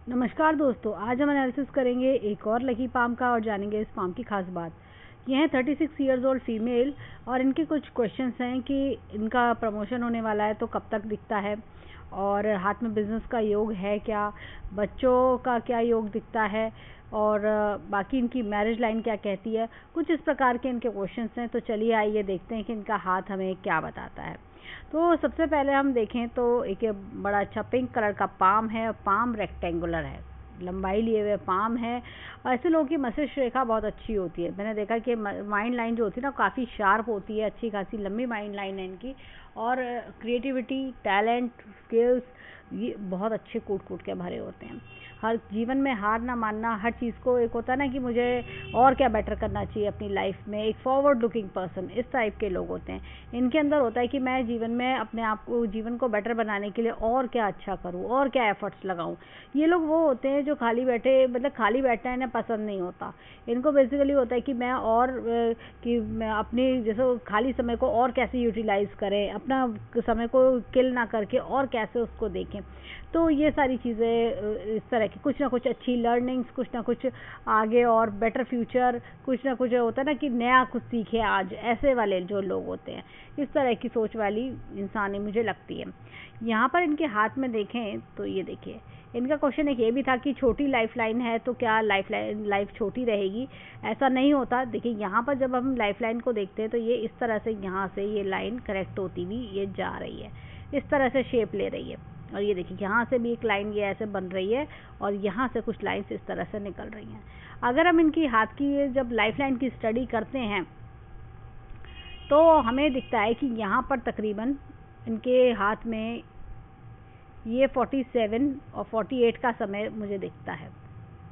नमस्कार दोस्तों, आज हम एनालिसिस करेंगे एक और लकी पाम का और जानेंगे इस पाम की खास बात। ये हैं 36 ईयर्स ओल्ड फीमेल और इनके कुछ क्वेश्चंस हैं कि इनका प्रमोशन होने वाला है तो कब तक दिखता है, और हाथ में बिजनेस का योग है क्या, बच्चों का क्या योग दिखता है, और बाकी इनकी मैरिज लाइन क्या कहती है। कुछ इस प्रकार के इनके क्वेश्चंस हैं, तो चलिए आइए देखते हैं कि इनका हाथ हमें क्या बताता है। तो सबसे पहले हम देखें तो एक बड़ा अच्छा पिंक कलर का पाम है, पाम रेक्टेंगुलर है, लंबाई लिए हुए पाम है। और ऐसे लोगों की मस्तिष्क रेखा बहुत अच्छी होती है। मैंने देखा कि माइंड लाइन जो होती है ना काफ़ी शार्प होती है, अच्छी खासी लंबी माइंड लाइन है इनकी। और क्रिएटिविटी, टैलेंट, स्किल्स ये बहुत अच्छे कूट कूट के भरे होते हैं। हर जीवन में हार ना मानना, हर चीज़ को एक होता है ना कि मुझे और क्या बेटर करना चाहिए अपनी लाइफ में, एक फॉरवर्ड लुकिंग पर्सन, इस टाइप के लोग होते हैं। इनके अंदर होता है कि मैं जीवन में अपने आप को, जीवन को बेटर बनाने के लिए और क्या अच्छा करूं और क्या एफर्ट्स लगाऊं। ये लोग वो होते हैं जो खाली बैठे, मतलब खाली बैठना इन्हें पसंद नहीं होता। इनको बेसिकली होता है कि मैं और कि मैं अपनी जैसे खाली समय को और कैसे यूटिलाइज करें, अपना समय को किल ना करके और कैसे उसको देखें। तो ये सारी चीज़ें इस तरह की कुछ ना कुछ अच्छी लर्निंग्स, कुछ ना कुछ आगे और बेटर फ्यूचर, कुछ ना कुछ होता है ना कि नया कुछ सीखे आज, ऐसे वाले जो लोग होते हैं, इस तरह की सोच वाली इंसान ही मुझे लगती है। यहाँ पर इनके हाथ में देखें तो ये देखिए, इनका क्वेश्चन एक ये भी था कि छोटी लाइफ लाइन है तो क्या लाइफ छोटी रहेगी। ऐसा नहीं होता। देखिए यहाँ पर जब हम लाइफ लाइन को देखते हैं तो ये इस तरह से, यहाँ से ये लाइन करेक्ट होती हुई ये जा रही है, इस तरह से शेप ले रही है। और ये देखिए यहाँ से भी एक लाइन ये ऐसे बन रही है और यहाँ से कुछ लाइन्स इस तरह से निकल रही हैं। अगर हम इनकी हाथ की जब लाइफ लाइन की स्टडी करते हैं तो हमें दिखता है कि यहाँ पर तकरीबन इनके हाथ में ये 47 और 48 का समय मुझे दिखता है।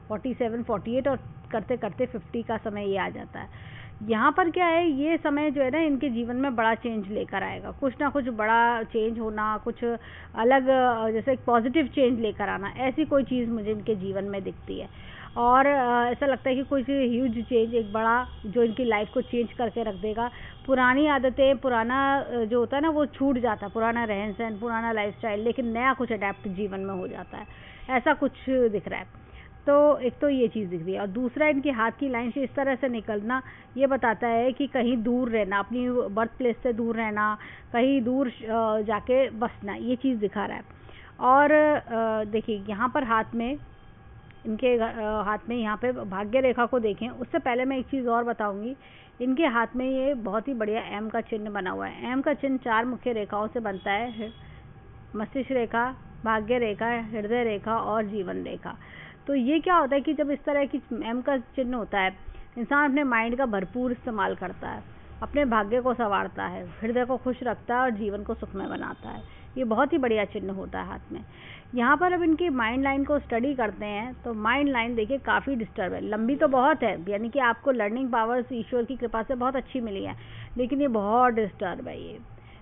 47, 48 और करते करते 50 का समय ये आ जाता है। यहाँ पर क्या है, ये समय जो है ना इनके जीवन में बड़ा चेंज लेकर आएगा। कुछ ना कुछ बड़ा चेंज होना, कुछ अलग, जैसे एक पॉजिटिव चेंज लेकर आना, ऐसी कोई चीज़ मुझे इनके जीवन में दिखती है। और ऐसा लगता है कि कुछ ह्यूज चेंज, एक बड़ा जो इनकी लाइफ को चेंज करके रख देगा। पुरानी आदतें, पुराना जो होता है ना वो छूट जाता है, पुराना रहन सहन, पुराना लाइफस्टाइल, लेकिन नया कुछ अडेप्ट जीवन में हो जाता है, ऐसा कुछ दिख रहा है। तो एक तो ये चीज़ दिख रही है, और दूसरा इनके हाथ की लाइन से इस तरह से निकलना ये बताता है कि कहीं दूर रहना, अपनी बर्थ प्लेस से दूर रहना, कहीं दूर जाके बसना, ये चीज़ दिखा रहा है। और देखिए यहाँ पर हाथ में इनके हाथ में यहाँ पे भाग्य रेखा को देखें, उससे पहले मैं एक चीज़ और बताऊंगी। इनके हाथ में ये बहुत ही बढ़िया एम का चिन्ह बना हुआ है। एम का चिन्ह 4 मुख्य रेखाओं से बनता है, मस्तिष्क रेखा, भाग्य रेखा, हृदय रेखा और जीवन रेखा। तो ये क्या होता है कि जब इस तरह की एम का चिन्ह होता है, इंसान अपने माइंड का भरपूर इस्तेमाल करता है, अपने भाग्य को संवारता है, हृदय को खुश रखता है और जीवन को सुखमय बनाता है। ये बहुत ही बढ़िया चिन्ह होता है हाथ में। यहाँ पर अब इनकी माइंड लाइन को स्टडी करते हैं तो माइंड लाइन देखिए काफ़ी डिस्टर्ब है, लंबी तो बहुत है, यानी कि आपको लर्निंग पावर्स ईश्वर की कृपा से बहुत अच्छी मिली है, लेकिन ये बहुत डिस्टर्ब है। ये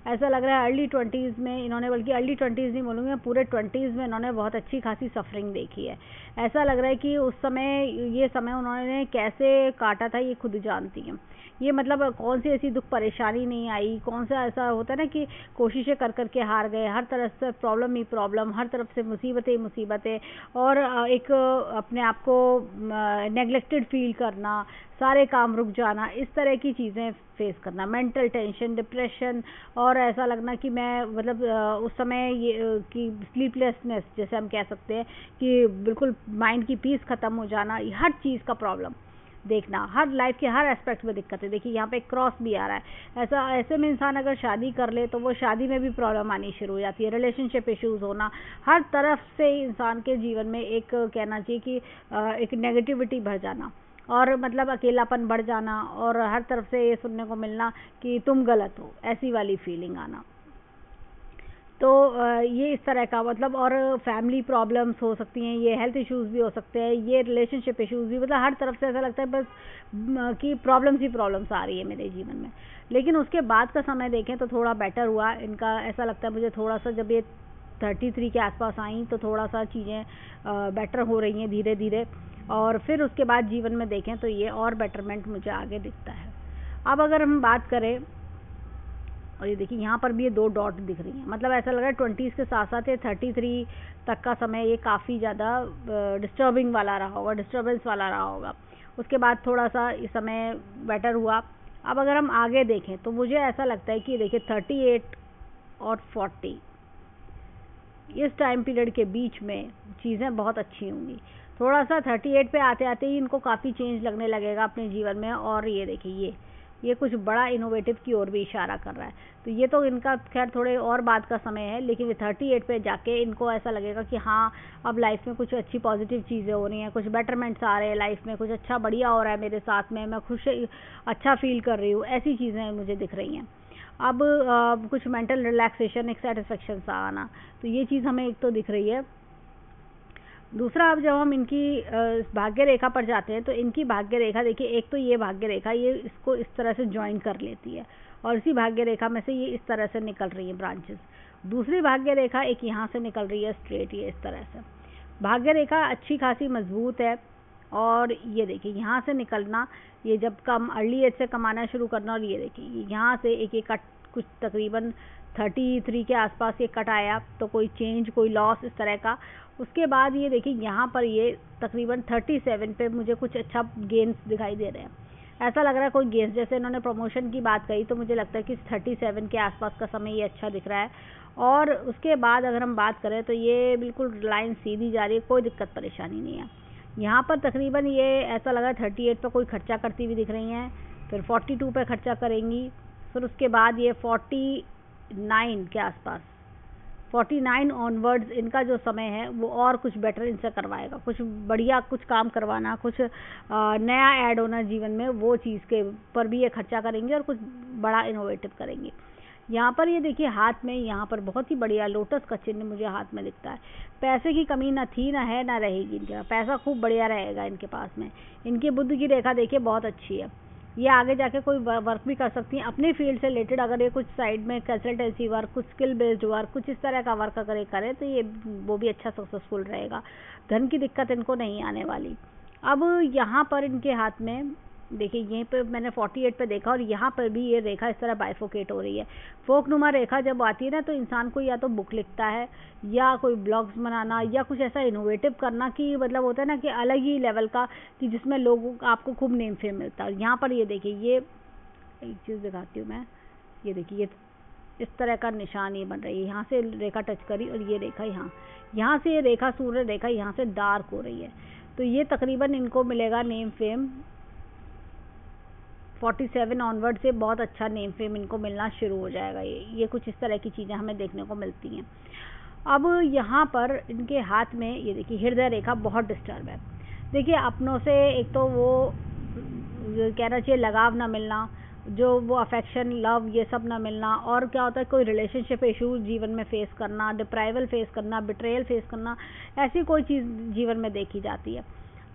ऐसा लग रहा है अर्ली 20s में इन्होंने, बल्कि अर्ली 20s नहीं बोलूँगी, पूरे 20s में इन्होंने बहुत अच्छी खासी सफरिंग देखी है। ऐसा लग रहा है कि उस समय, ये समय उन्होंने कैसे काटा था ये खुद जानती हैं। ये मतलब कौन सी ऐसी दुख परेशानी नहीं आई, कौन सा ऐसा होता है ना कि कोशिशें कर करके हार गए, हर तरफ से प्रॉब्लम ही प्रॉब्लम, हर तरफ से मुसीबतें ही मुसीबतें, और एक अपने आप को नेग्लेक्टेड फील करना, सारे काम रुक जाना, इस तरह की चीज़ें फेस करना, मेंटल टेंशन, डिप्रेशन, और ऐसा लगना कि मैं मतलब उस समय ये कि स्लीपलेसनेस जैसे हम कह सकते हैं कि बिल्कुल माइंड की पीस ख़त्म हो जाना, हर चीज़ का प्रॉब्लम देखना, हर लाइफ के हर एस्पेक्ट में दिक्कत है। देखिए यहाँ पे क्रॉस भी आ रहा है। ऐसे में इंसान अगर शादी कर ले तो वो शादी में भी प्रॉब्लम आनी शुरू हो जाती है, रिलेशनशिप इश्यूज होना, हर तरफ से इंसान के जीवन में एक कहना चाहिए कि एक नेगेटिविटी भर जाना, और मतलब अकेलापन बढ़ जाना, और हर तरफ से ये सुनने को मिलना कि तुम गलत हो, ऐसी वाली फीलिंग आना। तो ये इस तरह का मतलब, और फैमिली प्रॉब्लम्स हो सकती हैं, ये हेल्थ इश्यूज भी हो सकते हैं, ये रिलेशनशिप इश्यूज भी, मतलब हर तरफ से ऐसा लगता है बस कि प्रॉब्लम्स ही प्रॉब्लम्स आ रही है मेरे जीवन में। लेकिन उसके बाद का समय देखें तो थोड़ा बेटर हुआ इनका। ऐसा लगता है मुझे थोड़ा सा, जब ये 33 के आसपास आई तो थोड़ा सा चीज़ें बेटर हो रही हैं धीरे धीरे, और फिर उसके बाद जीवन में देखें तो ये और बेटरमेंट मुझे आगे दिखता है। अब अगर हम बात करें और ये देखिए यहाँ पर भी ये 2 डॉट दिख रही हैं, मतलब ऐसा लग रहा है 20s के साथ साथ ये 33 तक का समय ये काफ़ी ज़्यादा डिस्टर्बिंग वाला रहा होगा, डिस्टर्बेंस वाला रहा होगा। उसके बाद थोड़ा सा ये समय बेटर हुआ। अब अगर हम आगे देखें तो मुझे ऐसा लगता है कि देखिए 38 और 40 इस टाइम पीरियड के बीच में चीज़ें बहुत अच्छी होंगी। थोड़ा सा 38 पे आते आते ही इनको काफ़ी चेंज लगने लगेगा अपने जीवन में। और ये देखिए ये कुछ बड़ा इनोवेटिव की ओर भी इशारा कर रहा है। तो ये तो इनका खैर थोड़े और बाद का समय है, लेकिन ये 38 पे जाके इनको ऐसा लगेगा कि हाँ अब लाइफ में कुछ अच्छी पॉजिटिव चीज़ें हो रही हैं, कुछ बेटरमेंट्स आ रहे हैं लाइफ में, कुछ अच्छा बढ़िया हो रहा है मेरे साथ में, मैं खुश अच्छा फील कर रही हूँ, ऐसी चीज़ें मुझे दिख रही हैं। अब कुछ मेंटल रिलैक्सेशन, एक सेटिस्फेक्शन सा आना, तो ये चीज़ हमें एक तो दिख रही है। दूसरा, अब जब हम इनकी भाग्य रेखा पर जाते हैं तो इनकी भाग्य रेखा देखिए, एक तो ये भाग्य रेखा ये इसको इस तरह से ज्वाइन कर लेती है और इसी भाग्य रेखा में से ये इस तरह से निकल रही है ब्रांचेस। दूसरी भाग्य रेखा एक यहाँ से निकल रही है स्ट्रेट, ये इस तरह से भाग्य रेखा अच्छी खासी मजबूत है। और ये देखिए यहाँ से निकलना, ये जब कम अर्ली एज से कमाना शुरू करना, और ये देखिए यहाँ से एक कट कुछ तकरीबन 33 के आसपास ये कट आया, तो कोई चेंज, कोई लॉस इस तरह का। उसके बाद ये देखिए यहाँ पर ये तकरीबन 37 पे मुझे कुछ अच्छा गेन्स दिखाई दे रहे हैं। ऐसा लग रहा है कोई गेन्स, जैसे इन्होंने प्रमोशन की बात कही तो मुझे लगता है कि 37 के आसपास का समय ये अच्छा दिख रहा है। और उसके बाद अगर हम बात करें तो ये बिल्कुल लाइन सीधी जा रही है, कोई दिक्कत परेशानी नहीं है। यहाँ पर तकरीबन ये ऐसा लगा 38 पर कोई खर्चा करती हुई दिख रही हैं, फिर 42 पे खर्चा करेंगी, फिर उसके बाद ये 49 के आसपास, 49 ऑनवर्ड्स इनका जो समय है वो और कुछ बेटर इनसे करवाएगा, कुछ बढ़िया कुछ काम करवाना, कुछ नया ऐड होना जीवन में, वो चीज़ के पर भी ये खर्चा करेंगे और कुछ बड़ा इनोवेटिव करेंगे। यहाँ पर ये देखिए हाथ में यहाँ पर बहुत ही बढ़िया लोटस का चिन्ह मुझे हाथ में दिखता है। पैसे की कमी ना थी, ना है, ना रहेगी। इनके पैसा खूब बढ़िया रहेगा इनके पास में। इनकी बुद्ध की रेखा देखिए बहुत अच्छी है। ये आगे जाके कोई वर्क भी कर सकती हैं अपने फील्ड से रिलेटेड। अगर ये कुछ साइड में कंसल्टेंसी वर्क, कुछ स्किल बेस्ड वर्क, कुछ इस तरह का वर्क अगर ये करें तो ये वो भी अच्छा सक्सेसफुल रहेगा। धन की दिक्कत इनको नहीं आने वाली। अब यहाँ पर इनके हाथ में देखिए, यहीं पे मैंने 48 पे देखा और यहाँ पर भी ये रेखा इस तरह बाइफोकेट हो रही है। फोकनुमा रेखा जब आती है ना तो इंसान को या तो बुक लिखता है या कोई ब्लॉग्स बनाना या कुछ ऐसा इनोवेटिव करना कि मतलब होता है ना कि अलग ही लेवल का, कि जिसमें लोगों आपको खूब नेम फेम मिलता है। यहाँ पर ये देखिए, ये एक चीज़ दिखाती हूँ मैं, ये देखिए ये इस तरह का निशान ये बन रही है। यहाँ से रेखा टच करी और ये रेखा यहाँ से ये रेखा सूर्य रेखा यहाँ से डार्क हो रही है। तो ये तकरीबन इनको मिलेगा नेम फेम 47 ऑनवर्ड से बहुत अच्छा नेम फेम इनको मिलना शुरू हो जाएगा। ये कुछ इस तरह की चीज़ें हमें देखने को मिलती हैं। अब यहाँ पर इनके हाथ में ये देखिए हृदय रेखा बहुत डिस्टर्ब है। देखिए अपनों से एक तो वो कहना चाहिए लगाव ना मिलना, जो वो अफेक्शन, लव, ये सब ना मिलना। और क्या होता है, कोई रिलेशनशिप इशू जीवन में फेस करना, डिप्राइवल फेस करना, बिट्रेयल फेस करना, ऐसी कोई चीज़ जीवन में देखी जाती है।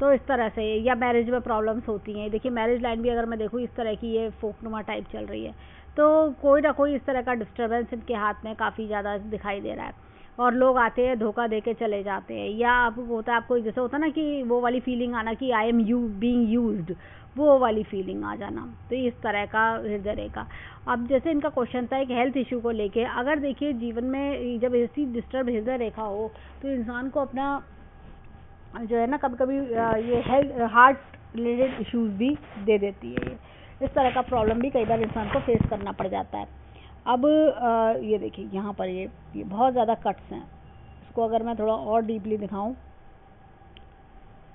तो इस तरह से, या मैरिज में प्रॉब्लम्स होती हैं। देखिए मैरिज लाइन भी अगर मैं देखूँ इस तरह की ये फोकनुमा टाइप चल रही है, तो कोई ना कोई इस तरह का डिस्टर्बेंस इनके हाथ में काफ़ी ज़्यादा दिखाई दे रहा है। और लोग आते हैं धोखा दे के चले जाते हैं, या आप होता है आपको जैसे होता है ना कि वो वाली फीलिंग आना कि आई एम बीइंग यूज्ड, वो वाली फीलिंग आ जाना। तो इस तरह का हृदय रेखा। अब जैसे इनका क्वेश्चन था एक हेल्थ इशू को लेके, अगर देखिए जीवन में जब ऐसी डिस्टर्ब हृदय रेखा हो तो इंसान को अपना जो है ना कभी कभी ये हेल्थ हार्ट रिलेटेड इश्यूज भी दे देती है। ये इस तरह का प्रॉब्लम भी कई बार इंसान को फेस करना पड़ जाता है। अब ये देखिए यहाँ पर ये बहुत ज़्यादा कट्स हैं। इसको अगर मैं थोड़ा और डीपली दिखाऊं,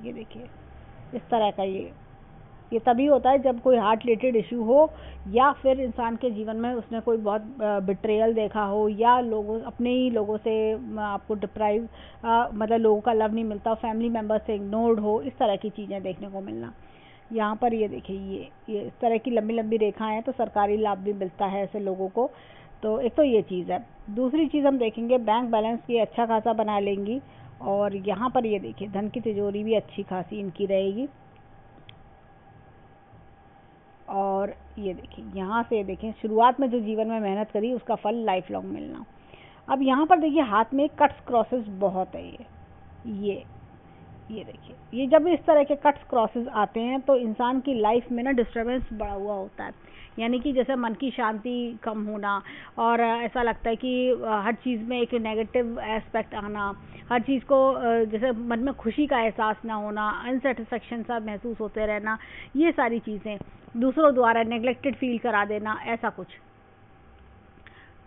ये देखिए इस तरह का ये तभी होता है जब कोई हार्ट रिलेटेड इशू हो, या फिर इंसान के जीवन में उसने कोई बहुत बिट्रेयल देखा हो, या लोगों अपने ही लोगों से आपको डिप्राइव मतलब लोगों का लव नहीं मिलता, फैमिली मेम्बर से इग्नोर्ड हो, इस तरह की चीज़ें देखने को मिलना। यहाँ पर ये देखिए ये इस तरह की लंबी लंबी रेखाएं हैं, तो सरकारी लाभ भी मिलता है ऐसे लोगों को। तो एक तो ये चीज़ है। दूसरी चीज़ हम देखेंगे बैंक बैलेंस ये अच्छा खासा बना लेंगी। और यहाँ पर ये देखिए धन की तिजोरी भी अच्छी खासी इनकी रहेगी। और ये देखिए यहाँ से देखें शुरुआत में जो जीवन में मेहनत करी उसका फल लाइफ लॉन्ग मिलना। अब यहाँ पर देखिए हाथ में कट्स क्रॉसेस बहुत है। ये देखिए, ये जब इस तरह के कट्स क्रॉसेस आते हैं तो इंसान की लाइफ में ना डिस्टर्बेंस बढ़ा हुआ होता है। यानी कि जैसे मन की शांति कम होना, और ऐसा लगता है कि हर चीज़ में एक नेगेटिव एस्पेक्ट आना, हर चीज़ को जैसे मन में खुशी का एहसास ना होना, अनसेटिस्फेक्शन सा महसूस होते रहना, ये सारी चीज़ें, दूसरों द्वारा नेग्लेक्टेड फील करा देना, ऐसा कुछ।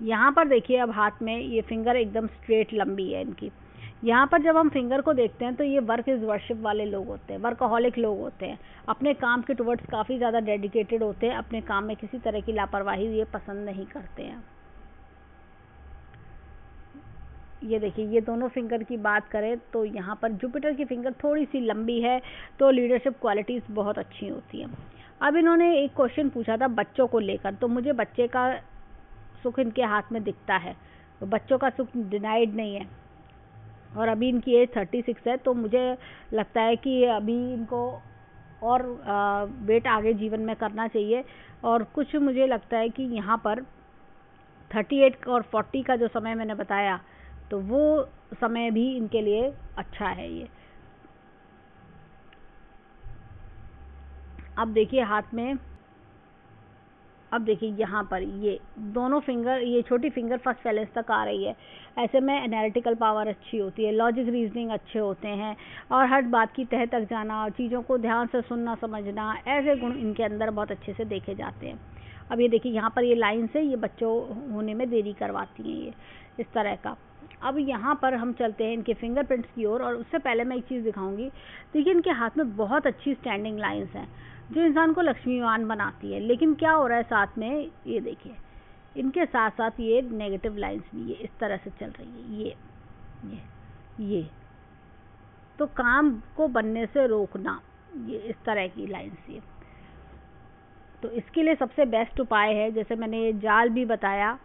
यहाँ पर देखिए अब हाथ में ये फिंगर एकदम स्ट्रेट लंबी है इनकी। यहाँ पर जब हम फिंगर को देखते हैं तो ये वर्क इज वर्शिप वाले लोग होते हैं, वर्कaholic लोग होते हैं, अपने काम के टुवर्ड्स काफ़ी ज़्यादा डेडिकेटेड होते हैं, अपने काम में किसी तरह की लापरवाही ये पसंद नहीं करते हैं। ये देखिए, ये दोनों फिंगर की बात करें तो यहाँ पर जुपिटर की फिंगर थोड़ी सी लंबी है, तो लीडरशिप क्वालिटीज़ बहुत अच्छी होती हैं। अब इन्होंने एक क्वेश्चन पूछा था बच्चों को लेकर, तो मुझे बच्चे का सुख इनके हाथ में दिखता है, तो बच्चों का सुख डिनाइड नहीं है, और अभी इनकी एज 36 है, तो मुझे लगता है कि अभी इनको और वेट आगे जीवन में करना चाहिए। और कुछ मुझे लगता है कि यहाँ पर 38 और 40 का जो समय मैंने बताया, तो वो समय भी इनके लिए अच्छा है ये। अब देखिए हाथ में, अब देखिए यहाँ पर ये दोनों फिंगर, ये छोटी फिंगर फर्स्ट बैलेंस तक आ रही है। ऐसे में एनालिटिकल पावर अच्छी होती है, लॉजिक रीजनिंग अच्छे होते हैं, और हर बात की तह तक जाना, चीज़ों को ध्यान से सुनना समझना, ऐसे गुण इनके अंदर बहुत अच्छे से देखे जाते हैं। अब ये देखिए यहाँ पर ये लाइन से ये बच्चों होने में देरी करवाती हैं, ये इस तरह का। अब यहाँ पर हम चलते हैं इनके फिंगरप्रिंट्स की ओर, और उससे पहले मैं एक चीज़ दिखाऊंगी। देखिए इनके हाथ में बहुत अच्छी स्टैंडिंग लाइंस हैं जो इंसान को लक्ष्मीवान बनाती है, लेकिन क्या हो रहा है साथ में, ये देखिए इनके साथ साथ ये नेगेटिव लाइंस भी ये इस तरह से चल रही है, ये तो काम को बनने से रोकना, ये इस तरह की लाइंस ये। तो इसके लिए सबसे बेस्ट उपाय है, जैसे मैंने ये जाल भी बताया,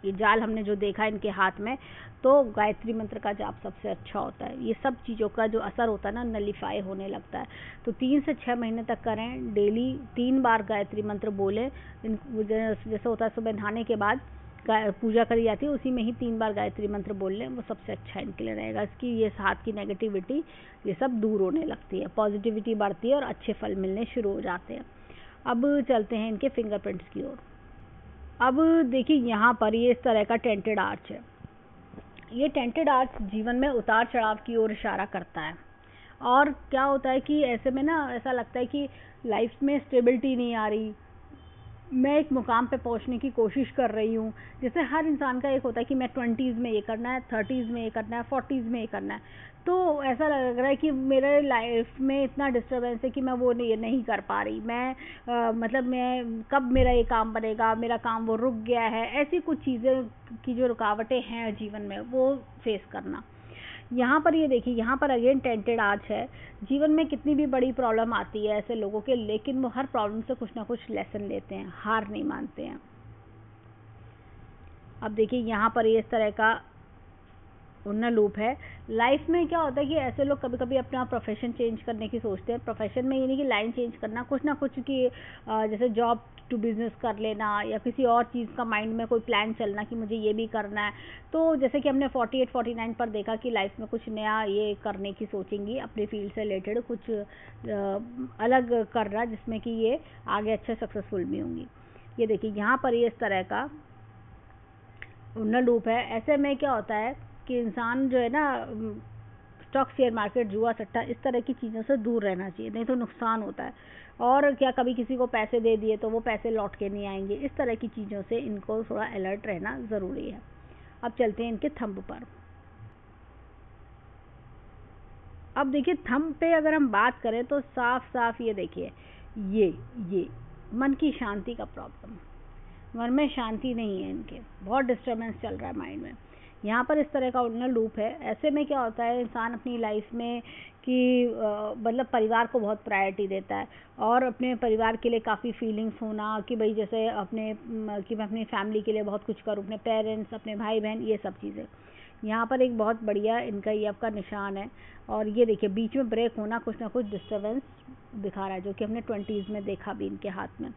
ये जाल हमने जो देखा इनके हाथ में, तो गायत्री मंत्र का जाप सबसे अच्छा होता है। ये सब चीज़ों का जो असर होता है ना, नलिफाई होने लगता है। तो 3 से 6 महीने तक करें, डेली 3 बार गायत्री मंत्र बोलें। जैसे होता है सुबह नहाने के बाद पूजा करी जाती है, उसी में ही 3 बार गायत्री मंत्र बोल लें, वो सबसे अच्छा इनके लिए रहेगा। इसकी ये हाथ की नेगेटिविटी ये सब दूर होने लगती है, पॉजिटिविटी बढ़ती है और अच्छे फल मिलने शुरू हो जाते हैं। अब चलते हैं इनके फिंगरप्रिंट्स की ओर। अब देखिए यहाँ पर ये इस तरह का टेंटेड आर्च है। ये टेंटेड आर्च जीवन में उतार चढ़ाव की ओर इशारा करता है, और क्या होता है कि ऐसे में ना ऐसा लगता है कि लाइफ में स्टेबिलिटी नहीं आ रही, मैं एक मुकाम पे पहुंचने की कोशिश कर रही हूँ। जैसे हर इंसान का एक होता है कि मैं 20s में ये करना है, 30s में ये करना है, 40s में ये करना है, तो ऐसा लग रहा है कि मेरे लाइफ में इतना डिस्टर्बेंस है कि मैं वो नहीं कर पा रही, मतलब मैं कब मेरा ये काम बनेगा, मेरा काम वो रुक गया है, ऐसी कुछ चीज़ें की जो रुकावटें हैं जीवन में वो फेस करना। यहाँ पर ये देखिए, यहाँ पर अगेन टेंटेड आर्च है। जीवन में कितनी भी बड़ी प्रॉब्लम आती है ऐसे लोगों के, लेकिन वो हर प्रॉब्लम से कुछ ना कुछ लेसन लेते हैं, हार नहीं मानते हैं। अब देखिए यहाँ पर ये इस तरह का उन्ना लूप है। लाइफ में क्या होता है कि ऐसे लोग कभी कभी अपना प्रोफेशन चेंज करने की सोचते हैं। प्रोफेशन में ये नहीं कि लाइन चेंज करना, कुछ ना कुछ की जैसे जॉब टू बिजनेस कर लेना, या किसी और चीज़ का माइंड में कोई प्लान चलना कि मुझे ये भी करना है। तो जैसे कि हमने 48-49 पर देखा कि लाइफ में कुछ नया ये करने की सोचेंगी, अपने फील्ड से रिलेटेड कुछ अलग करना, जिसमें कि ये आगे अच्छे सक्सेसफुल भी होंगी। ये देखिए यहाँ पर ये इस तरह का उन्ना लूप है। ऐसे में क्या होता है कि इंसान जो है ना, स्टॉक शेयर मार्केट, जुआ सट्टा, इस तरह की चीज़ों से दूर रहना चाहिए, नहीं तो नुकसान होता है। और क्या कभी किसी को पैसे दे दिए तो वो पैसे लौट के नहीं आएंगे, इस तरह की चीज़ों से इनको थोड़ा अलर्ट रहना ज़रूरी है। अब चलते हैं इनके थंब पर। अब देखिए थंब पे अगर हम बात करें तो साफ साफ ये देखिए, ये मन की शांति का प्रॉब्लम, मन में शांति नहीं है इनके, बहुत डिस्टर्बेंस चल रहा है माइंड में। यहाँ पर इस तरह का उन्नत लूप है। ऐसे में क्या होता है, इंसान अपनी लाइफ में कि मतलब परिवार को बहुत प्रायोरिटी देता है, और अपने परिवार के लिए काफ़ी फीलिंग्स होना कि भाई जैसे कि मैं अपनी फैमिली के लिए बहुत कुछ करूँ, अपने पेरेंट्स, अपने भाई बहन, ये सब चीज़ें। यहाँ पर एक बहुत बढ़िया इनका ये आपका निशान है। और ये देखिए बीच में ब्रेक होना, कुछ ना कुछ डिस्टर्बेंस दिखा रहा है, जो कि हमने 20s में देखा भी इनके हाथ में।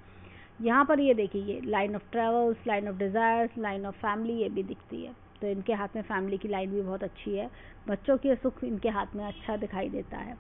यहाँ पर ये देखिए, ये line of travels, line of desires, line of family, ये भी दिखती है। तो इनके हाथ में फैमिली की लाइन भी बहुत अच्छी है। बच्चों के सुख इनके हाथ में अच्छा दिखाई देता है।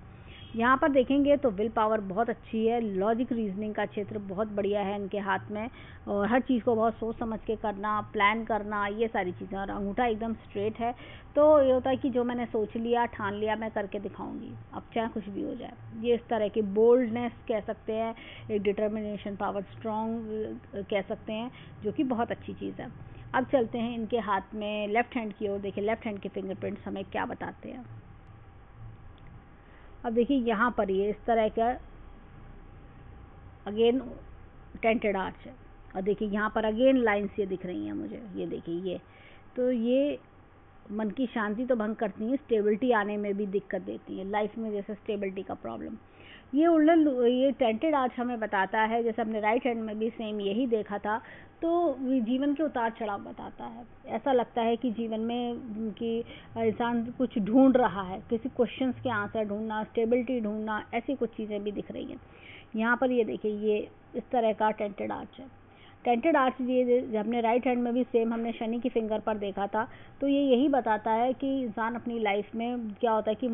यहाँ पर देखेंगे तो विल पावर बहुत अच्छी है, लॉजिक रीजनिंग का क्षेत्र बहुत बढ़िया है इनके हाथ में, और हर चीज़ को बहुत सोच समझ के करना, प्लान करना, ये सारी चीज़ें। और अंगूठा एकदम स्ट्रेट है, तो ये होता है कि जो मैंने सोच लिया, ठान लिया, मैं करके दिखाऊंगी, अब चाहे कुछ भी हो जाए। ये इस तरह की बोल्डनेस कह सकते हैं, एक डिटर्मिनेशन पावर, स्ट्रॉन्ग कह सकते हैं, जो कि बहुत अच्छी चीज़ है। अब चलते हैं इनके हाथ में लेफ्ट हैंड की ओर। देखिए लेफ्ट हैंड के फिंगरप्रिंट्स हमें क्या बताते हैं। अब देखिए यहाँ पर ये इस तरह का अगेन टेंटेड आर्च है, और देखिए यहाँ पर अगेन लाइंस ये दिख रही हैं मुझे, ये देखिए ये, तो ये मन की शांति तो भंग करती हैं, स्टेबिलिटी आने में भी दिक्कत देती है लाइफ में, जैसे स्टेबिलिटी का प्रॉब्लम। ये टेंटेड आर्च हमें बताता है, जैसे हमने राइट हैंड में भी सेम यही देखा था, तो जीवन के उतार चढ़ाव बताता है। ऐसा लगता है कि जीवन में कि इंसान कुछ ढूंढ रहा है, किसी क्वेश्चंस के आंसर ढूंढना, स्टेबिलिटी ढूंढना, ऐसी कुछ चीज़ें भी दिख रही हैं यहाँ पर। ये देखिए ये इस तरह का टेंटेड आर्च है। टेंटेड आर्च ये हमने राइट हैंड में भी सेम हमने शनि की फिंगर पर देखा था, तो ये यही बताता है कि इंसान अपनी लाइफ में क्या होता है कि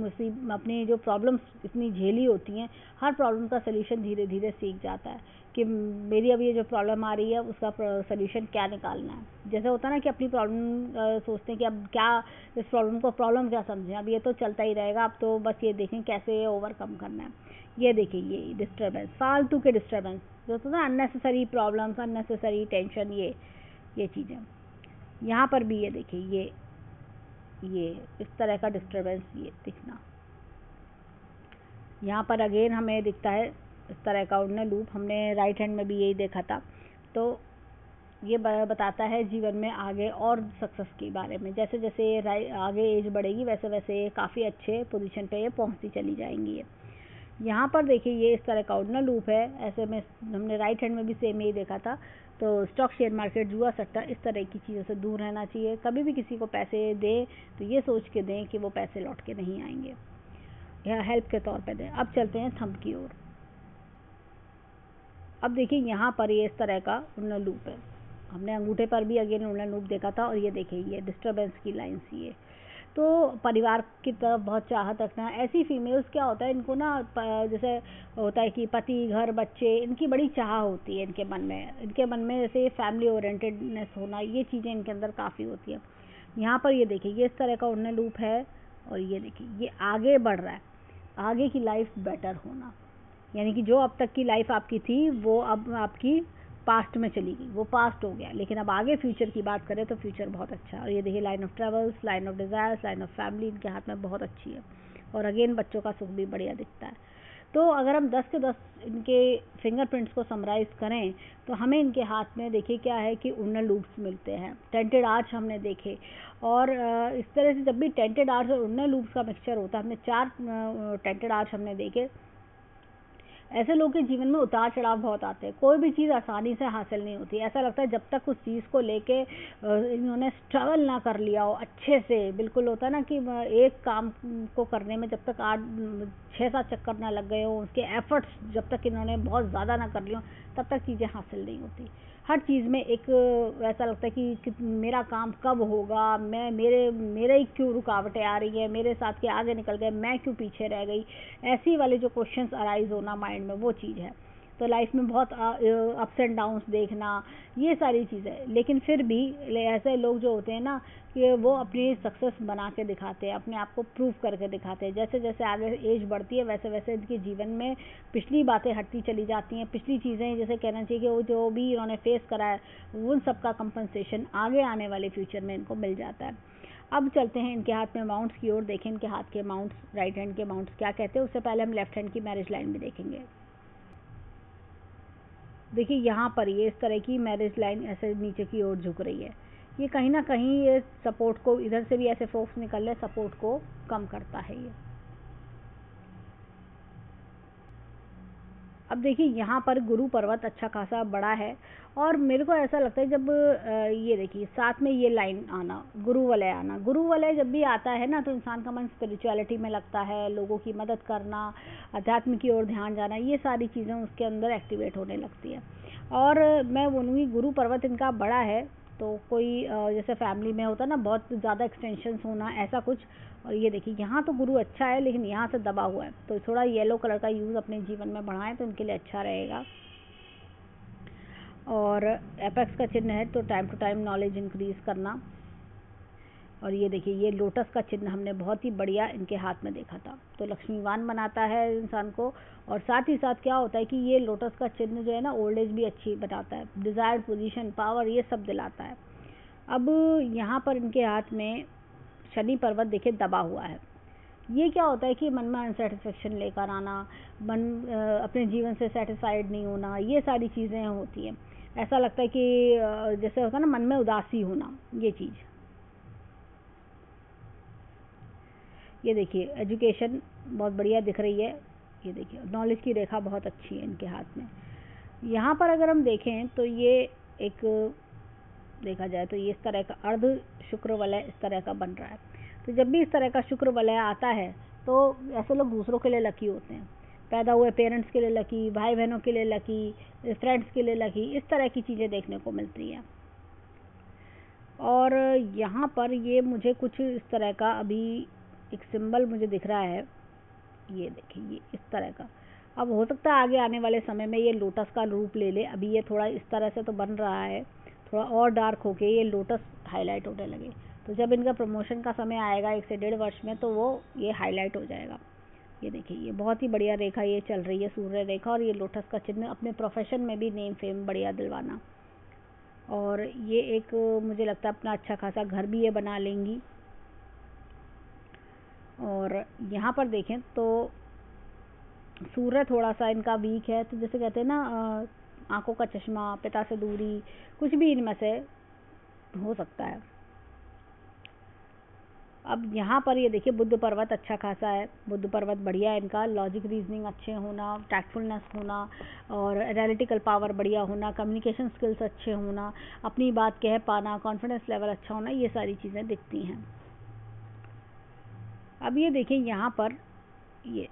अपनी जो प्रॉब्लम्स इतनी झेली होती हैं, हर प्रॉब्लम का सलूशन धीरे धीरे सीख जाता है कि मेरी अब ये जो प्रॉब्लम आ रही है उसका सलूशन क्या निकालना है। जैसे होता है ना कि अपनी प्रॉब्लम सोचते हैं कि अब क्या इस प्रॉब्लम को प्रॉब्लम क्या समझें, अब ये तो चलता ही रहेगा, अब तो बस ये देखें कैसे ओवरकम करना है। ये देखिए ये डिस्टर्बेंस, फालतू के डिस्टर्बेंस जो होता है ना, अननेसेसरी प्रॉब्लम्स, अननेसेसरी टेंशन, ये चीज़ें। यहाँ पर भी ये देखिए ये इस तरह का डिस्टर्बेंस ये दिखना। यहाँ पर अगेन हमें दिखता है इस तरह का उड़ना लूप, हमने राइट हैंड में भी यही देखा था। तो ये बताता है जीवन में आगे और सक्सेस के बारे में, जैसे जैसे आगे एज बढ़ेगी वैसे वैसे काफ़ी अच्छे पोजीशन पे ये पहुंचती चली जाएंगी। ये यहाँ पर देखिए ये इस तरह का ऑर्डिनल लूप है, ऐसे में हमने राइट हैंड में भी सेम यही देखा था। तो स्टॉक, शेयर मार्केट, जुआ, सट्टा, इस तरह की चीज़ों से दूर रहना चाहिए। कभी भी किसी को पैसे दें तो ये सोच के दें कि वो पैसे लौट के नहीं आएंगे, या हेल्प के तौर पे दें। अब चलते हैं थंब की ओर। अब देखिए यहाँ पर ये इस तरह का ऑर्डिनल लूप है, हमने अंगूठे पर भी अगेन ऑर्डिनल लूप देखा था, और ये देखिए ये डिस्टर्बेंस की लाइन्स। ये तो परिवार की तरफ बहुत चाहत रखना। ऐसी फीमेल्स क्या होता है, इनको ना जैसे होता है कि पति, घर, बच्चे, इनकी बड़ी चाह होती है इनके मन में जैसे फैमिली ओरिएंटेडनेस होना, ये चीज़ें इनके अंदर काफ़ी होती है। यहाँ पर ये देखिए ये इस तरह का उन्नत लूप है, और ये देखिए ये आगे बढ़ रहा है, आगे की लाइफ बेटर होना, यानी कि जो अब तक की लाइफ आपकी थी वो अब आपकी पास्ट में चली गई, वो पास्ट हो गया, लेकिन अब आगे फ्यूचर की बात करें तो फ्यूचर बहुत अच्छा है। और ये देखिए line of travels, line of desires, line of family इनके हाथ में बहुत अच्छी है, और अगेन बच्चों का सुख भी बढ़िया दिखता है। तो अगर हम 10 के 10 इनके फिंगरप्रिंट्स को समराइज़ करें तो हमें इनके हाथ में देखिए क्या है कि उन्नत लूप्स मिलते हैं, टेंटेड आर्च हमने देखे, और इस तरह से जब भी टेंटेड आर्च और उन्नत लूप्स का मिक्सचर होता है, हमने 4 टेंटेड आर्च हमने देखे। ऐसे लोगों के जीवन में उतार चढ़ाव बहुत आते हैं, कोई भी चीज़ आसानी से हासिल नहीं होती। ऐसा लगता है जब तक उस चीज़ को लेके इन्होंने स्ट्रगल ना कर लिया हो अच्छे से, बिल्कुल होता है ना कि एक काम को करने में जब तक 8-6-7 चक्कर ना लग गए हो, उसके एफर्ट्स जब तक इन्होंने बहुत ज़्यादा ना कर लियो, तब तक चीज़ें हासिल नहीं होती। हर चीज़ में एक ऐसा लगता है कि मेरा काम कब होगा, मेरे ही क्यों रुकावटें आ रही है, मेरे साथ के आगे निकल गए, मैं क्यों पीछे रह गई, ऐसी वाले जो क्वेश्चंस अराइज होना माइंड में, वो चीज़ है। तो लाइफ में बहुत अप्स एंड डाउन्स देखना, ये सारी चीज़ें। लेकिन फिर भी ऐसे लोग जो होते हैं ना कि वो अपनी सक्सेस बना के दिखाते हैं, अपने आप को प्रूव करके दिखाते हैं। जैसे जैसे आगे एज बढ़ती है वैसे वैसे इनके जीवन में पिछली बातें हटती चली जाती हैं, पिछली चीज़ें जैसे कहना चाहिए कि वो जो भी इन्होंने फेस करा है उन सब का कंपनसेशन आगे आने वाले फ्यूचर में इनको मिल जाता है। अब चलते हैं इनके हाथ में माउंट्स की ओर। देखें इनके हाथ के माउंट्स, राइट हैंड के माउंट्स क्या कहते हैं। उससे पहले हम लेफ्ट हैंड की मैरिज लाइन भी देखेंगे। देखिए यहाँ पर ये इस तरह की मैरिज लाइन ऐसे नीचे की ओर झुक रही है, ये कहीं ना कहीं ये सपोर्ट को, इधर से भी ऐसे फोर्स निकल रहे, सपोर्ट को कम करता है ये। अब देखिए यहाँ पर गुरु पर्वत अच्छा खासा बड़ा है, और मेरे को ऐसा लगता है जब ये देखिए साथ में ये लाइन आना, गुरु वलय आना, गुरु वलय जब भी आता है ना तो इंसान का मन स्पिरिचुअलिटी में लगता है, लोगों की मदद करना, अध्यात्म की ओर ध्यान जाना, ये सारी चीज़ें उसके अंदर एक्टिवेट होने लगती है। और मैं बोलूँगी गुरु पर्वत इनका बड़ा है, तो कोई जैसे फैमिली में होता है ना बहुत ज़्यादा एक्सटेंशंस होना, ऐसा कुछ और ये देखिए यहाँ तो गुरु अच्छा है लेकिन यहाँ से दबा हुआ है, तो थोड़ा येलो कलर का यूज़ अपने जीवन में बढ़ाएं तो इनके लिए अच्छा रहेगा। और एपेक्स का चिन्ह है तो time to time knowledge increase करना। और ये देखिए ये लोटस का चिन्ह हमने बहुत ही बढ़िया इनके हाथ में देखा था, तो लक्ष्मीवान बनाता है इंसान को। और साथ ही साथ क्या होता है कि ये लोटस का चिन्ह जो है ना ओल्ड एज भी अच्छी बताता है, डिजायर्ड पोजीशन, पावर, ये सब दिलाता है। अब यहाँ पर इनके हाथ में शनि पर्वत देखिए दबा हुआ है। ये क्या होता है कि मन में अनसेटिस्फेक्शन लेकर आना, मन अपने जीवन से सेटिस्फाइड नहीं होना, ये सारी चीज़ें होती हैं। ऐसा लगता है कि जैसे होता है ना मन में उदासी होना, ये चीज़। ये देखिए एजुकेशन बहुत बढ़िया दिख रही है। ये देखिए नॉलेज की रेखा बहुत अच्छी है इनके हाथ में। यहाँ पर अगर हम देखें तो ये एक देखा जाए तो ये इस तरह का अर्ध शुक्र वलय इस तरह का बन रहा है। तो जब भी इस तरह का शुक्र वलय आता है तो ऐसे लोग दूसरों के लिए लकी होते हैं, पैदा हुए पेरेंट्स के लिए लकी, भाई बहनों के लिए लकी, फ्रेंड्स के लिए लकी, इस तरह की चीज़ें देखने को मिलती हैं। और यहाँ पर ये मुझे कुछ इस तरह का अभी एक सिंबल मुझे दिख रहा है, ये देखिए ये इस तरह का। अब हो सकता है आगे आने वाले समय में ये लोटस का रूप ले ले। अभी ये थोड़ा इस तरह से तो बन रहा है, थोड़ा और डार्क होके ये लोटस हाईलाइट होने लगे, तो जब इनका प्रमोशन का समय आएगा 1 से 1.5 वर्ष में तो वो ये हाईलाइट हो जाएगा। ये देखिए ये बहुत ही बढ़िया रेखा ये चल रही है, सूर्य रेखा, और ये लोटस का चिन्ह अपने प्रोफेशन में भी नेम फेम बढ़िया दिलवाना। और ये एक मुझे लगता है अपना अच्छा खासा घर भी ये बना लेंगी। और यहाँ पर देखें तो सूर्य थोड़ा सा इनका वीक है, तो जैसे कहते हैं ना आंखों का चश्मा, पिता से दूरी, कुछ भी इनमें से हो सकता है। अब यहाँ पर ये देखिए बुद्ध पर्वत अच्छा खासा है, बुद्ध पर्वत बढ़िया है इनका, लॉजिक रीजनिंग अच्छे होना, टैक्टफुलनेस होना, और एनालिटिकल पावर बढ़िया होना, कम्युनिकेशन स्किल्स अच्छे होना, अपनी बात कह पाना, कॉन्फिडेंस लेवल अच्छा होना, ये सारी चीज़ें दिखती हैं। अब ये देखिए यहाँ पर ये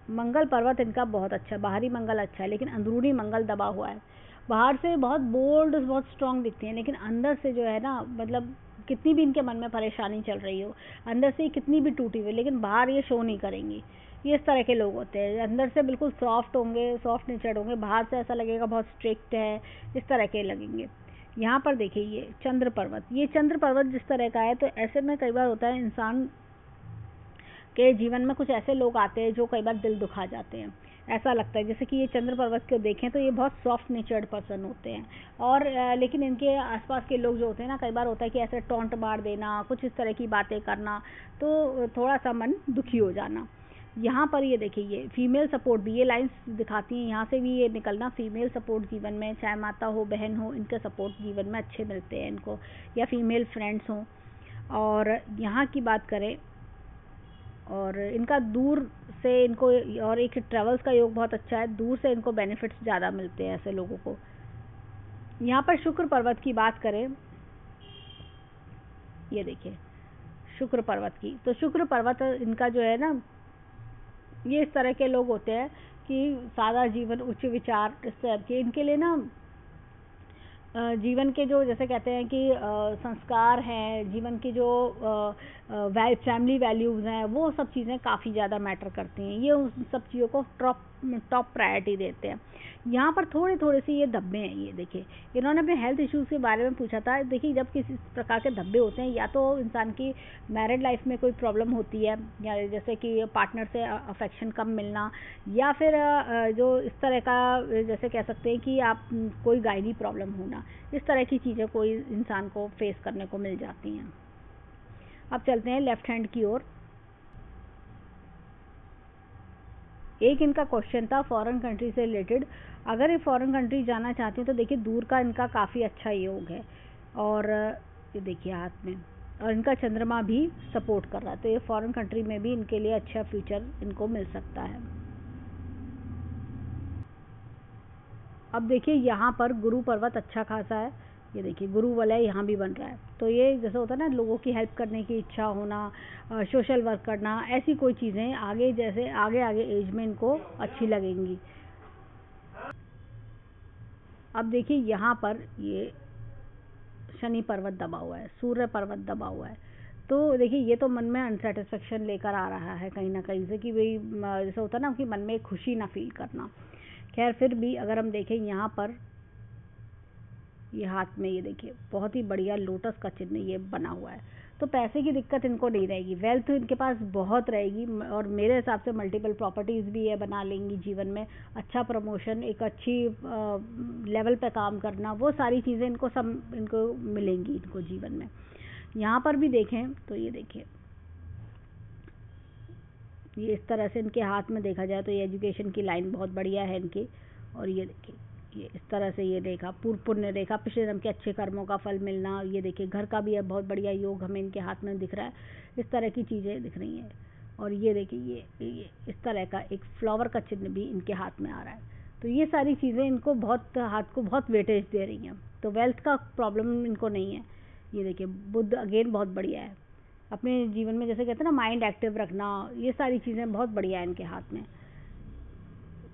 मंगल पर्वत इनका बहुत अच्छा, बाहरी मंगल अच्छा है लेकिन अंदरूनी मंगल दबा हुआ है। बाहर से बहुत बोल्ड, बहुत स्ट्रांग दिखती हैं लेकिन अंदर से जो है ना, मतलब कितनी भी इनके मन में परेशानी चल रही हो, अंदर से कितनी भी टूटी हुई, लेकिन बाहर ये शो नहीं करेंगी। ये इस तरह के लोग होते हैं, अंदर से बिल्कुल सॉफ्ट होंगे, सॉफ्ट नेचर्ड होंगे, बाहर से ऐसा लगेगा बहुत स्ट्रिक्ट है, इस तरह के लगेंगे। यहाँ पर देखिए ये चंद्र पर्वत, ये चंद्र पर्वत जिस तरह का है, तो ऐसे में कई बार होता है इंसान के जीवन में कुछ ऐसे लोग आते हैं जो कई बार दिल दुखा जाते हैं। ऐसा लगता है जैसे कि ये चंद्र पर्वत को देखें तो ये बहुत सॉफ्ट नेचर्ड पर्सन होते हैं, और लेकिन इनके आसपास के लोग जो होते हैं ना, कई बार होता है कि ऐसे टॉन्ट मार देना, कुछ इस तरह की बातें करना, तो थोड़ा सा मन दुखी हो जाना। यहाँ पर ये देखिए ये फीमेल सपोर्ट भी, ये लाइंस दिखाती हैं, यहाँ से भी ये निकलना, फीमेल सपोर्ट जीवन में, चाहे माता हो, बहन हो, इनके सपोर्ट जीवन में अच्छे मिलते हैं इनको, या फीमेल फ्रेंड्स हों। और यहाँ की बात करें और इनका दूर से इनको, और एक ट्रेवल्स का योग बहुत अच्छा है, दूर से इनको बेनिफिट्स ज़्यादा मिलते हैं ऐसे लोगों को। यहाँ पर शुक्र पर्वत की बात करें, ये देखिए शुक्र पर्वत की, तो शुक्र पर्वत इनका जो है ना, ये इस तरह के लोग होते हैं कि सादा जीवन, उच्च विचार, इस तरह के इनके लिए ना जीवन के जो जैसे कहते हैं कि संस्कार हैं, जीवन की जो फैमिली वैल्यूज़ हैं, वो सब चीज़ें काफ़ी ज़्यादा मैटर करती हैं। ये उन सब चीज़ों को टॉप प्रायोरिटी देते हैं। यहाँ पर थोड़े थोड़े से ये धब्बे हैं, ये देखिए इन्होंने अपने हेल्थ इश्यूज़ के बारे में पूछा था। देखिए जब किसी प्रकार के धब्बे होते हैं, या तो इंसान की मैरिड लाइफ में कोई प्रॉब्लम होती है, या जैसे कि पार्टनर से अफेक्शन कम मिलना, या फिर जो इस तरह का जैसे कह सकते हैं कि आप कोई गायनी प्रॉब्लम होना, इस तरह की चीज़ें कोई इंसान को फेस करने को मिल जाती हैं। अब चलते हैं लेफ्ट हैंड की ओर। एक इनका क्वेश्चन था फॉरेन कंट्री से रिलेटेड, अगर ये फॉरेन कंट्री जाना चाहते हैं तो देखिए दूर का इनका काफ़ी अच्छा योग है, और ये देखिए हाथ में, और इनका चंद्रमा भी सपोर्ट कर रहा है, तो ये फॉरेन कंट्री में भी इनके लिए अच्छा फ्यूचर इनको मिल सकता है। अब देखिए यहाँ पर गुरु पर्वत अच्छा खासा है, ये देखिए गुरु वलय यहाँ भी बन रहा है, तो ये जैसे होता है ना लोगों की हेल्प करने की इच्छा होना, सोशल वर्क करना, ऐसी कोई चीज़ें आगे जैसे आगे आगे एज में इनको अच्छी लगेंगी। अब देखिए यहाँ पर ये शनि पर्वत दबा हुआ है, सूर्य पर्वत दबा हुआ है, तो देखिए ये तो मन में अनसेटिस्फेक्शन लेकर आ रहा है कहीं ना कहीं से, कि भाई जैसे होता है ना कि मन में खुशी ना फील करना। खैर फिर भी अगर हम देखें यहाँ पर ये हाथ में ये देखिए बहुत ही बढ़िया लोटस का चिन्ह ये बना हुआ है, तो पैसे की दिक्कत इनको नहीं रहेगी, वेल्थ इनके पास बहुत रहेगी, और मेरे हिसाब से मल्टीपल प्रॉपर्टीज़ भी ये बना लेंगी जीवन में, अच्छा प्रमोशन, एक अच्छी लेवल पे काम करना, वो सारी चीज़ें इनको मिलेंगी इनको जीवन में। यहाँ पर भी देखें तो ये देखिए ये इस तरह से इनके हाथ में देखा जाए तो ये एजुकेशन की लाइन बहुत बढ़िया है इनकी, और ये देखिए ये इस तरह से ये रेखा पूर्व पुण्य रेखा, पिछले जन्म के अच्छे कर्मों का फल मिलना, ये देखिए घर का भी है बहुत बढ़िया योग हमें इनके हाथ में दिख रहा है, इस तरह की चीज़ें दिख रही हैं। और ये देखिए ये इस तरह का एक फ्लावर का चिन्ह भी इनके हाथ में आ रहा है, तो ये सारी चीज़ें इनको बहुत हाथ को बहुत वेटेज दे रही हैं, तो वेल्थ का प्रॉब्लम इनको नहीं है। ये देखिए बुध अगेन बहुत बढ़िया है, अपने जीवन में जैसे कहते हैं ना माइंड एक्टिव रखना, ये सारी चीज़ें बहुत बढ़िया है इनके हाथ में।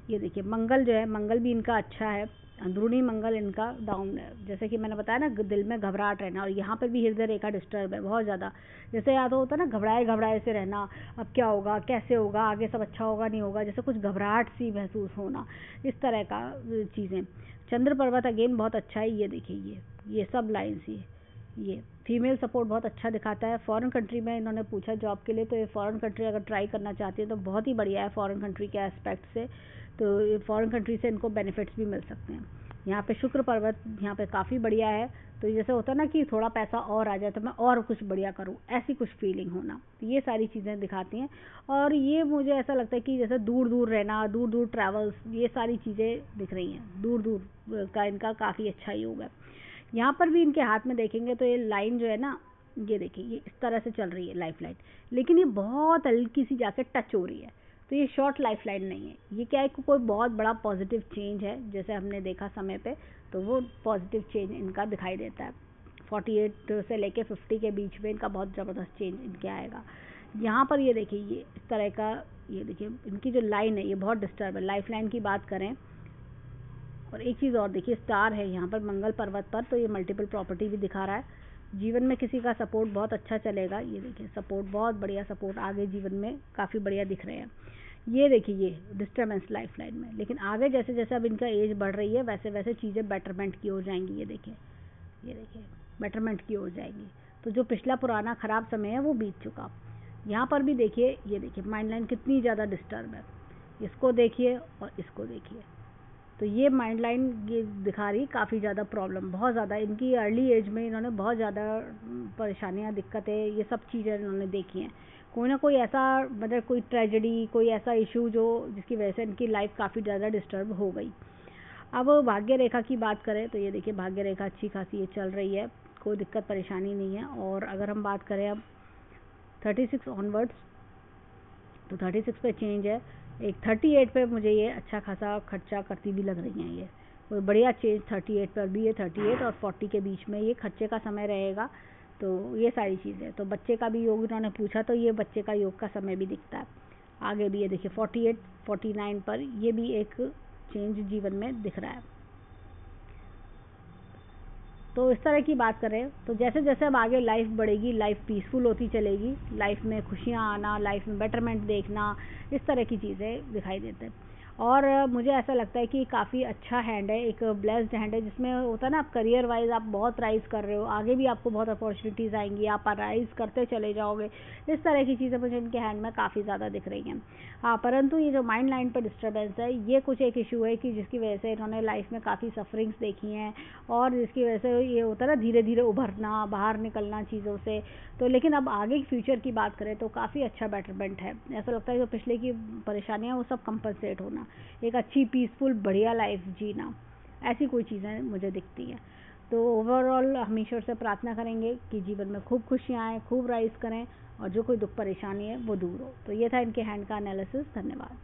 ये देखिए मंगल जो है, मंगल भी इनका अच्छा है, अंदरूनी मंगल इनका डाउन है, जैसे कि मैंने बताया ना दिल में घबराहट रहना, और यहाँ पर भी हृदय रेखा डिस्टर्ब है बहुत ज़्यादा, जैसे या तो होता है ना घबराए घबराए से रहना, अब क्या होगा कैसे होगा आगे सब अच्छा होगा नहीं होगा, जैसे कुछ घबराहट सी महसूस होना, इस तरह का चीज़ें। चंद्र पर्वत अगेन बहुत अच्छा है, ये देखिए ये सब लाइन्स ये फीमेल सपोर्ट बहुत अच्छा दिखाता है। फॉरेन कंट्री में इन्होंने पूछा जॉब के लिए, तो ये फॉरेन कंट्री अगर ट्राई करना चाहती है तो बहुत ही बढ़िया है फॉरेन कंट्री के एस्पेक्ट से, तो फॉरेन कंट्री से इनको बेनिफिट्स भी मिल सकते हैं। यहाँ पे शुक्र पर्वत यहाँ पे काफ़ी बढ़िया है, तो जैसे होता है ना कि थोड़ा पैसा और आ जाए तो मैं और कुछ बढ़िया करूँ, ऐसी कुछ फीलिंग होना, तो ये सारी चीज़ें दिखाती हैं। और ये मुझे ऐसा लगता है कि जैसे दूर दूर रहना, दूर दूर ट्रैवल्स, ये सारी चीज़ें दिख रही हैं, दूर दूर का इनका काफ़ी अच्छा योग है। यहाँ पर भी इनके हाथ में देखेंगे तो ये लाइन जो है ना, ये देखिए ये इस तरह से चल रही है लाइफ लाइन, लेकिन ये बहुत हल्की सी जाके टच हो रही है, तो ये शॉर्ट लाइफ लाइन नहीं है, ये क्या है कि कोई बहुत बड़ा पॉजिटिव चेंज है, जैसे हमने देखा समय पे, तो वो पॉजिटिव चेंज इनका दिखाई देता है। 48 से लेके 50 के बीच में इनका बहुत ज़बरदस्त चेंज इनके आएगा। यहाँ पर ये देखिए ये इस तरह का, ये देखिए इनकी जो लाइन है ये बहुत डिस्टर्ब है, लाइफ लाइन की बात करें। और एक चीज़ और देखिए स्टार है यहाँ पर मंगल पर्वत पर, तो ये मल्टीपल प्रॉपर्टी भी दिखा रहा है, जीवन में किसी का सपोर्ट बहुत अच्छा चलेगा, ये देखिए सपोर्ट बहुत बढ़िया, सपोर्ट आगे जीवन में काफ़ी बढ़िया दिख रहे हैं। ये देखिए ये डिस्टर्बेंस लाइफ लाइन में, लेकिन आगे जैसे जैसे अब इनका एज बढ़ रही है वैसे वैसे चीज़ें बेटरमेंट की ओर जाएंगी, ये देखिए बेटरमेंट की ओर जाएंगी, तो जो पिछला पुराना ख़राब समय है वो बीत चुका। यहाँ पर भी देखिए ये देखिए माइंड लाइन कितनी ज़्यादा डिस्टर्ब है, इसको देखिए और इसको देखिए, तो ये माइंड लाइन ये दिखा रही काफ़ी ज़्यादा प्रॉब्लम, बहुत ज़्यादा इनकी अर्ली एज में इन्होंने बहुत ज़्यादा परेशानियाँ दिक्कतें ये सब चीज़ें इन्होंने देखी हैं, कोई ना कोई ऐसा मतलब कोई ट्रेजेडी, कोई ऐसा इशू जो जिसकी वजह से इनकी लाइफ काफ़ी ज़्यादा डिस्टर्ब हो गई। अब भाग्य रेखा की बात करें तो ये देखिए भाग्य रेखा अच्छी खासी ये चल रही है, कोई दिक्कत परेशानी नहीं है। और अगर हम बात करें अब 36 ऑनवर्ड्स, तो 36 पे चेंज है, एक 38 पे मुझे ये अच्छा खासा खर्चा करती भी लग रही हैं, ये कोई बढ़िया चेंज 38 पर भी है, 38 और 40 के बीच में ये खर्चे का समय रहेगा, तो ये सारी चीज़ें। तो बच्चे का भी योग उन्होंने पूछा, तो ये बच्चे का योग का समय भी दिखता है आगे भी, ये देखिए 48 49 पर ये भी एक चेंज जीवन में दिख रहा है। तो इस तरह की बात करें तो जैसे जैसे अब आगे लाइफ बढ़ेगी, लाइफ पीसफुल होती चलेगी, लाइफ में खुशियाँ आना, लाइफ में बेटरमेंट देखना, इस तरह की चीज़ें दिखाई देते हैं। और मुझे ऐसा लगता है कि काफ़ी अच्छा हैंड है, एक ब्लेस्ड हैंड है, जिसमें होता है ना आप करियर वाइज आप बहुत राइज कर रहे हो, आगे भी आपको बहुत अपॉर्चुनिटीज़ आएंगी, आप राइज करते चले जाओगे, इस तरह की चीज़ें मुझे इनके हैंड में काफ़ी ज़्यादा दिख रही हैं। हाँ, परंतु ये जो माइंड लाइन पर डिस्टर्बेंस है, ये कुछ एक इशू है कि जिसकी वजह से इन्होंने लाइफ में काफ़ी सफरिंग्स देखी हैं, और जिसकी वजह से ये होता है ना धीरे धीरे उभरना, बाहर निकलना चीज़ों से। तो लेकिन अब आगे की फ्यूचर की बात करें तो काफ़ी अच्छा बेटरमेंट है, ऐसा लगता है जो पिछले की परेशानियाँ वो सब कंपनसेट होना, एक अच्छी पीसफुल बढ़िया लाइफ जीना, ऐसी कोई चीज़ें मुझे दिखती हैं। तो ओवरऑल हम ईश्वर से प्रार्थना करेंगे कि जीवन में खूब खुशियाँ आएँ, खूब राइज करें, और जो कोई दुख परेशानी है वो दूर हो। तो ये था इनके हैंड का एनालिसिस। धन्यवाद।